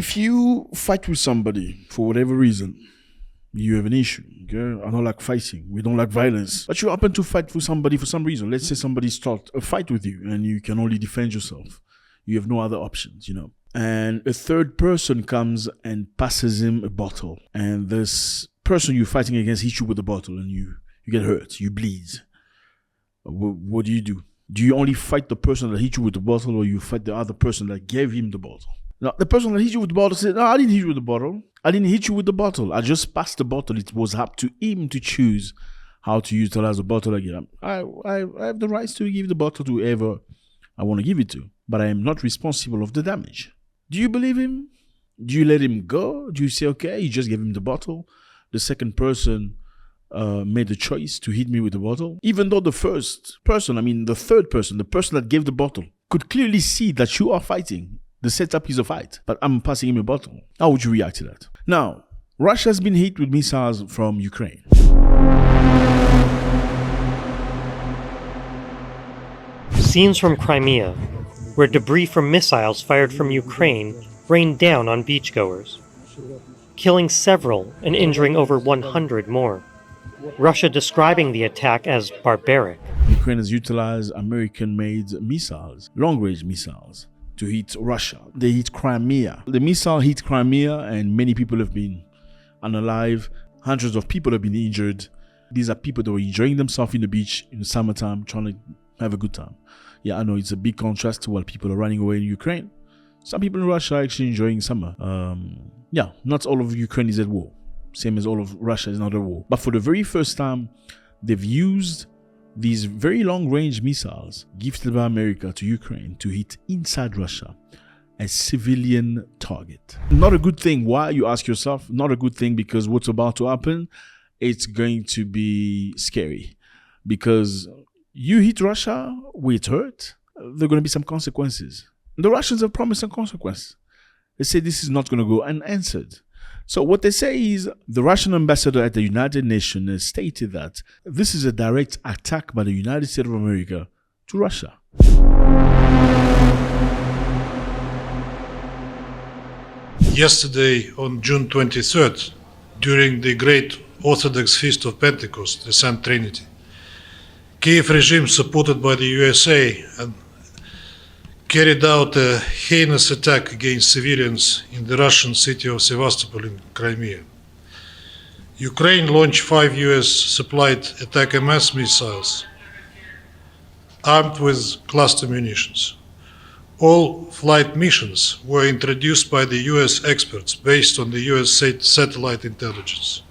If you fight with somebody for whatever reason, you have an issue. Okay? I don't like fighting. We don't like violence. But you happen to fight with somebody for some reason. Let's say somebody starts a fight with you and you can only defend yourself. You have no other options, And a third person comes and passes him a bottle. And this person you're fighting against hits you with a bottle and you get hurt. You bleed. What do? Do you only fight the person that hit you with the bottle, or you fight the other person that gave him the bottle? Now, the person that hit you with the bottle said, no, I didn't hit you with the bottle. I didn't hit you with the bottle. I just passed the bottle. It was up to him to choose how to utilize the bottle again. I have the rights to give the bottle to whoever I want to give it to, but I am not responsible of the damage. Do you believe him? Do you let him go? Do you say, okay, you just gave him the bottle? The second person made the choice to hit me with the bottle, even though the third person, the person that gave the bottle, could clearly see that you are fighting. The setup is a fight, but I'm passing him a bottle. How would you react to that? Now, Russia has been hit with missiles from Ukraine. Scenes from Crimea, where debris from missiles fired from Ukraine rained down on beachgoers, killing several and injuring over 100 more. Russia describing the attack as barbaric. Ukraine has utilized American-made missiles, long-range missiles, to hit Russia. They hit Crimea. The missile hit Crimea and many people have been unalive. Hundreds of people have been injured. These are people that were enjoying themselves in the beach in the summertime, trying to have a good time. Yeah, I know it's a big contrast to while people are running away in Ukraine. Some people in Russia are actually enjoying summer. Not all of Ukraine is at war. Same as all of Russia is not at war. But for the very first time, they've used these very long-range missiles gifted by America to Ukraine to hit inside Russia a civilian target. Not a good thing. Why, you ask yourself? Not a good thing because what's about to happen, it's going to be scary. Because you hit Russia, we get hurt, there are going to be some consequences. The Russians have promised some consequences. They say this is not going to go unanswered. So what they say is the Russian ambassador at the United Nations has stated that this is a direct attack by the United States of America to Russia. Yesterday, on June 23rd, during the Great Orthodox Feast of Pentecost, the Saint Trinity, Kiev regime, supported by the USA, carried out a heinous attack against civilians in the Russian city of Sevastopol in Crimea. Ukraine launched 5 US-supplied Attack-MS missiles armed with cluster munitions. All flight missions were introduced by the US experts based on the US satellite intelligence.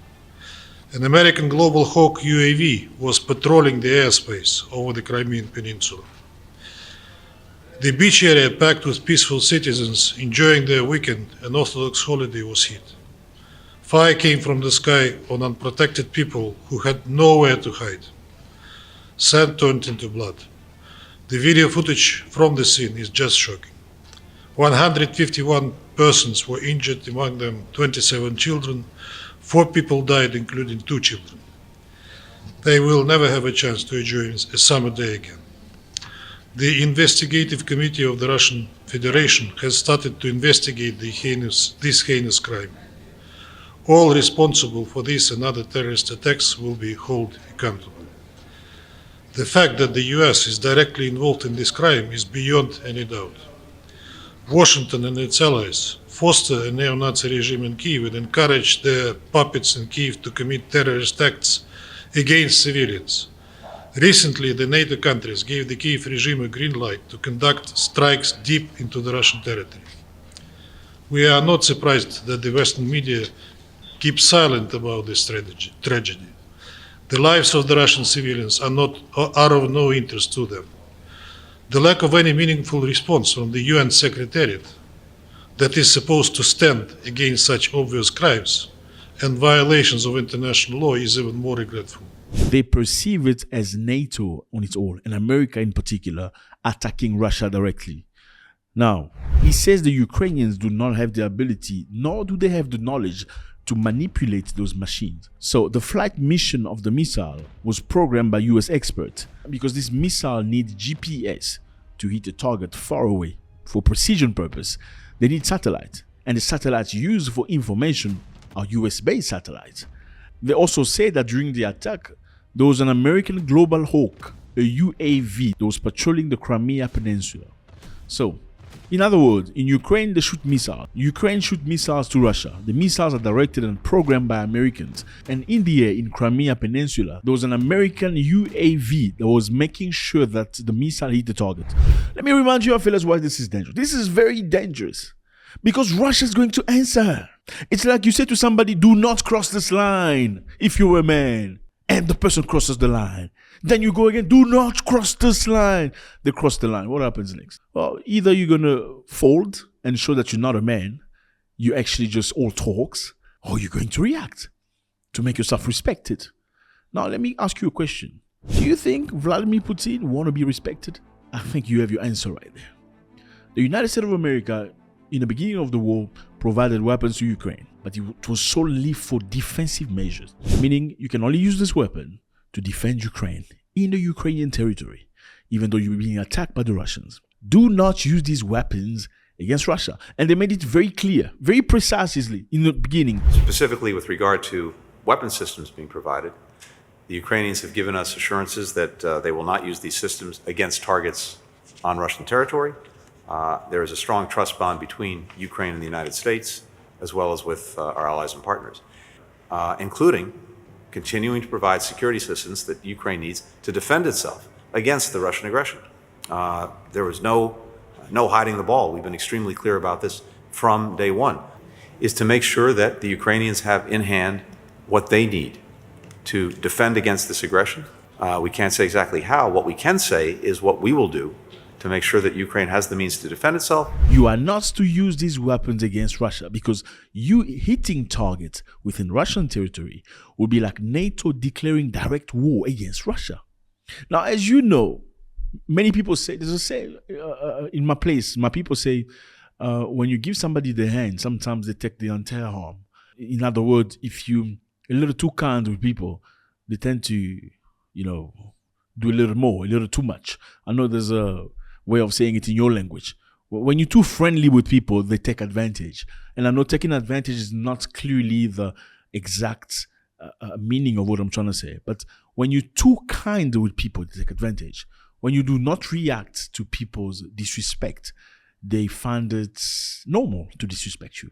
An American Global Hawk UAV was patrolling the airspace over the Crimean Peninsula. The beach area, packed with peaceful citizens enjoying their weekend and Orthodox holiday, was hit. Fire came from the sky on unprotected people who had nowhere to hide. Sand turned into blood. The video footage from the scene is just shocking. 151 persons were injured, among them 27 children. 4 people died, including 2 children. They will never have a chance to enjoy a summer day again. The investigative committee of the Russian Federation has started to investigate this heinous crime. All responsible for this and other terrorist attacks will be held accountable. The fact that the US is directly involved in this crime is beyond any doubt. Washington and its allies foster a neo-Nazi regime in Kiev and encourage their puppets in Kiev to commit terrorist acts against civilians. Recently, the NATO countries gave the Kiev regime a green light to conduct strikes deep into the Russian territory. We are not surprised that the Western media keep silent about this tragedy. The lives of the Russian civilians are of no interest to them. The lack of any meaningful response from the UN Secretariat that is supposed to stand against such obvious crimes and violations of international law is even more regretful. They perceive it as NATO on its own, and America in particular, attacking Russia directly. Now, he says the Ukrainians do not have the ability, nor do they have the knowledge to manipulate those machines. So the flight mission of the missile was programmed by US experts because this missile needs GPS to hit a target far away. For precision purpose, they need satellite. and the satellites used for information are US-based satellites. They also say that during the attack, there was an American Global Hawk, a UAV, that was patrolling the Crimea Peninsula. So, in other words, in Ukraine, they shoot missiles. Ukraine shoot missiles to Russia. The missiles are directed and programmed by Americans. And in the air, in Crimea Peninsula, there was an American UAV that was making sure that the missile hit the target. Let me remind you, fellas, why this is dangerous. This is very dangerous. Because Russia is going to answer. It's like you say to somebody, do not cross this line if you're a man. And the person crosses the line. Then you go again, do not cross this line. They cross the line. What happens next? Well, either you're going to fold and show that you're not a man, you actually just all talks, or you're going to react to make yourself respected. Now, let me ask you a question. Do you think Vladimir Putin want to be respected? I think you have your answer right there. The United States of America, in the beginning of the war, provided weapons to Ukraine, but it was solely for defensive measures, meaning you can only use this weapon to defend Ukraine in the Ukrainian territory, even though you're being attacked by the Russians. Do not use these weapons against Russia. And they made it very clear, very precisely in the beginning. Specifically with regard to weapon systems being provided, the Ukrainians have given us assurances that they will not use these systems against targets on Russian territory. There is a strong trust bond between Ukraine and the United States, as well as with our allies and partners, including continuing to provide security assistance that Ukraine needs to defend itself against the Russian aggression. There was no hiding the ball. We've been extremely clear about this from day one, is to make sure that the Ukrainians have in hand what they need to defend against this aggression. We can't say exactly how. What we can say is what we will do to make sure that Ukraine has the means to defend itself. You are not to use these weapons against Russia, because you hitting targets within Russian territory will be like NATO declaring direct war against Russia. Now, as you know, many people say, there's a saying in my place, my people say, when you give somebody the hand, sometimes they take the entire arm. In other words, if you a little too kind with people, they tend to, do a little more, a little too much. I know there's a way of saying it in your language. When you're too friendly with people, they take advantage. And I know taking advantage is not clearly the exact meaning of what I'm trying to say. But when you're too kind with people, they take advantage. When you do not react to people's disrespect, they find it normal to disrespect you.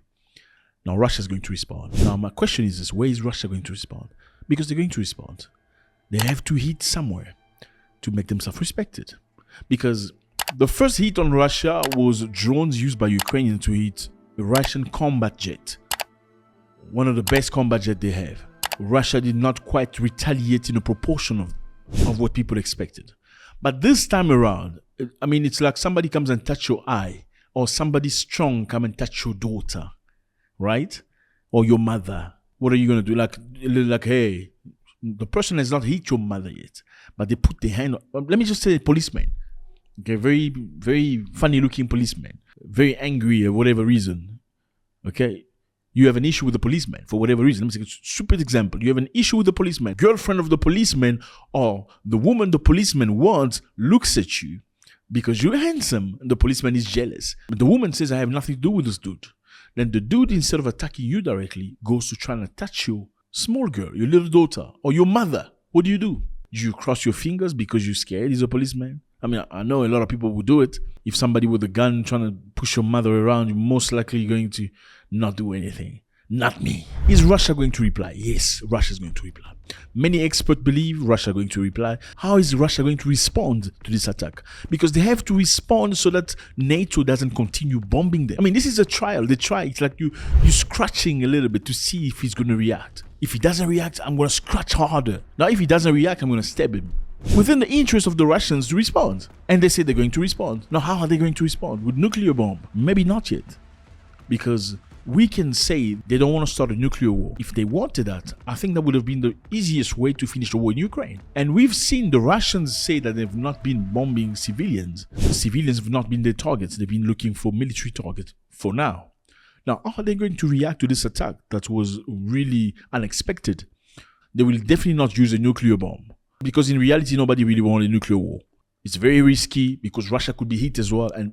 Now, Russia is going to respond. Now, my question is this: where is Russia going to respond? Because they're going to respond. They have to hit somewhere to make themselves respected. Because the first hit on Russia was drones used by Ukrainians to hit a Russian combat jet. One of the best combat jets they have. Russia did not quite retaliate in a proportion of what people expected. But this time around, it's like somebody comes and touch your eye, or somebody strong come and touch your daughter, right? Or your mother. What are you going to do? Like, hey, the person has not hit your mother yet, but they put their hand on. Let me just say a policeman. Okay, very, very funny looking policeman. Very angry for whatever reason. Okay? You have an issue with the policeman for whatever reason. Let me take a stupid example. You have an issue with the policeman. Girlfriend of the policeman, or the woman the policeman wants, looks at you because you're handsome and the policeman is jealous. But the woman says, I have nothing to do with this dude. Then the dude, instead of attacking you directly, goes to try and touch your small girl, your little daughter, or your mother. What do? Do you cross your fingers because you're scared he's a policeman? I know a lot of people would do it. If somebody with a gun trying to push your mother around, you're most likely going to not do anything. Not me. Is Russia going to reply? Yes, Russia is going to reply. Many experts believe Russia is going to reply. How is Russia going to respond to this attack? Because they have to respond so that NATO doesn't continue bombing them. This is a trial. They try. It's like you're scratching a little bit to see if he's going to react. If he doesn't react, I'm going to scratch harder. Now, if he doesn't react, I'm going to stab him. Within the interest of the Russians to respond. And they say they're going to respond. Now, how are they going to respond? With nuclear bomb? Maybe not yet. Because we can say they don't want to start a nuclear war. If they wanted that, I think that would have been the easiest way to finish the war in Ukraine. And we've seen the Russians say that they've not been bombing civilians. The civilians have not been their targets. They've been looking for military targets for now. Now, how are they going to react to this attack that was really unexpected? They will definitely not use a nuclear bomb. Because in reality, nobody really wants a nuclear war. It's very risky because Russia could be hit as well, and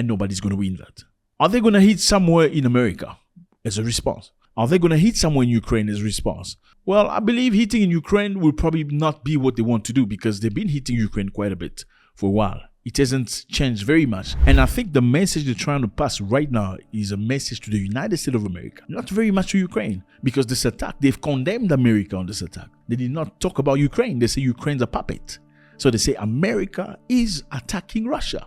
nobody's going to win that. Are they going to hit somewhere in America as a response? Are they going to hit somewhere in Ukraine as a response? Well, I believe hitting in Ukraine will probably not be what they want to do because they've been hitting Ukraine quite a bit for a while. It hasn't changed very much. And I think the message they're trying to pass right now is a message to the United States of America. Not very much to Ukraine, because this attack, they've condemned America on this attack. They did not talk about Ukraine. They say Ukraine's a puppet. So they say America is attacking Russia.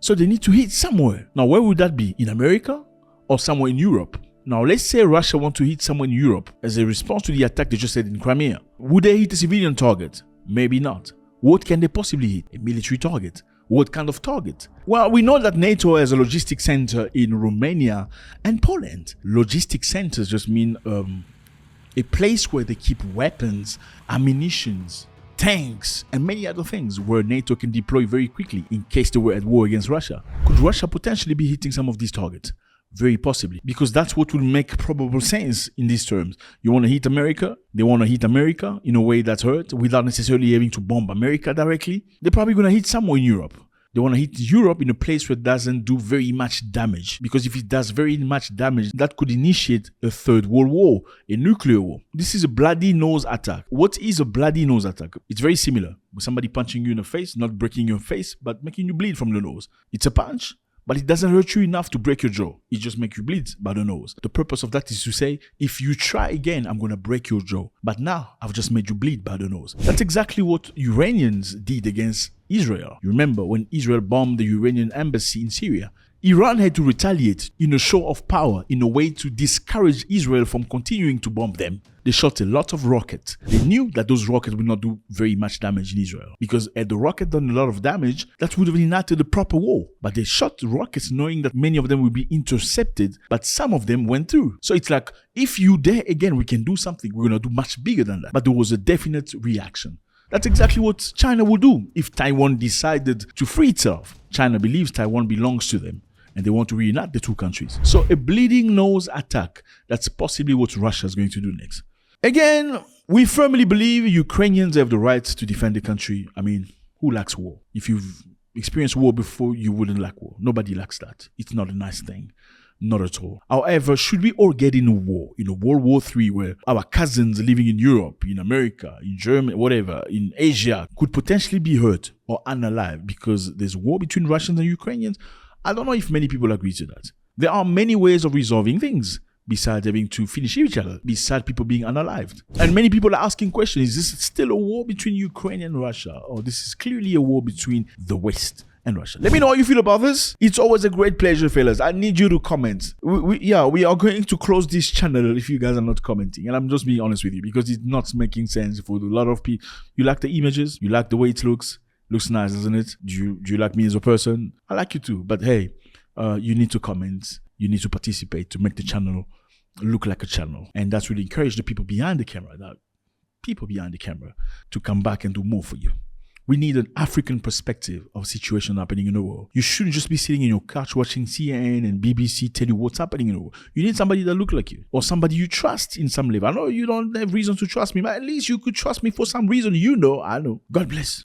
So they need to hit somewhere. Now, where would that be? In America or somewhere in Europe? Now, let's say Russia wants to hit somewhere in Europe as a response to the attack they just said in Crimea. Would they hit a civilian target? Maybe not. What can they possibly hit? A military target. What kind of target? Well, we know that NATO has a logistics center in Romania and Poland. Logistics centers just mean a place where they keep weapons, ammunitions, tanks, and many other things where NATO can deploy very quickly in case they were at war against Russia. Could Russia potentially be hitting some of these targets? Very possibly, because that's what will make probable sense in these terms. You want to hit America, they want to hit America in a way that's hurt without necessarily having to bomb America directly. They're probably going to hit somewhere in Europe. They want to hit Europe in a place where it doesn't do very much damage, because if it does very much damage, that could initiate a third world war, a nuclear war. This is a bloody nose attack. What is a bloody nose attack? It's very similar with somebody punching you in the face, not breaking your face, but making you bleed from the nose. It's a punch, but it doesn't hurt you enough to break your jaw. It just makes you bleed by the nose. The purpose of that is to say, if you try again, I'm going to break your jaw. But now, I've just made you bleed by the nose. That's exactly what Iranians did against Israel. You remember when Israel bombed the Iranian embassy in Syria? Iran had to retaliate in a show of power in a way to discourage Israel from continuing to bomb them. They shot a lot of rockets. They knew that those rockets would not do very much damage in Israel, because had the rocket done a lot of damage, that would have enacted a proper war. But they shot rockets knowing that many of them would be intercepted, but some of them went through. So it's like, if you dare again, we can do something. We're going to do much bigger than that. But there was a definite reaction. That's exactly what China would do if Taiwan decided to free itself. China believes Taiwan belongs to them, and they want to reunite the two countries. So a bleeding nose attack, that's possibly what Russia is going to do next. Again, we firmly believe Ukrainians have the right to defend the country. I mean, who likes war? If you've experienced war before, you wouldn't like war. Nobody likes that. It's not a nice thing. Not at all. However, should we all get in a war, in a World War III, where our cousins living in Europe, in America, in Germany, whatever, in Asia, could potentially be hurt or unalive because there's war between Russians and Ukrainians? I don't know if many people agree to that. There are many ways of resolving things besides having to finish each other, besides people being unalived. And many people are asking questions, is this still a war between Ukraine and Russia? Or this is clearly a war between the West and Russia? Let me know how you feel about this. It's always a great pleasure, fellas. I need you to comment. We are going to close this channel if you guys are not commenting. And I'm just being honest with you, because it's not making sense for a lot of people. You like the images? You like the way it looks? Looks nice, doesn't it? Do you like me as a person? I like you too. But hey, you need to comment. You need to participate to make the channel look like a channel. And that's really encourage the people behind the camera, to come back and do more for you. We need an African perspective of situation happening in the world. You shouldn't just be sitting in your couch watching CNN and BBC tell you what's happening in the world. You need somebody that looks like you, or somebody you trust in some level. I know you don't have reason to trust me, but at least you could trust me for some reason. I know. God bless.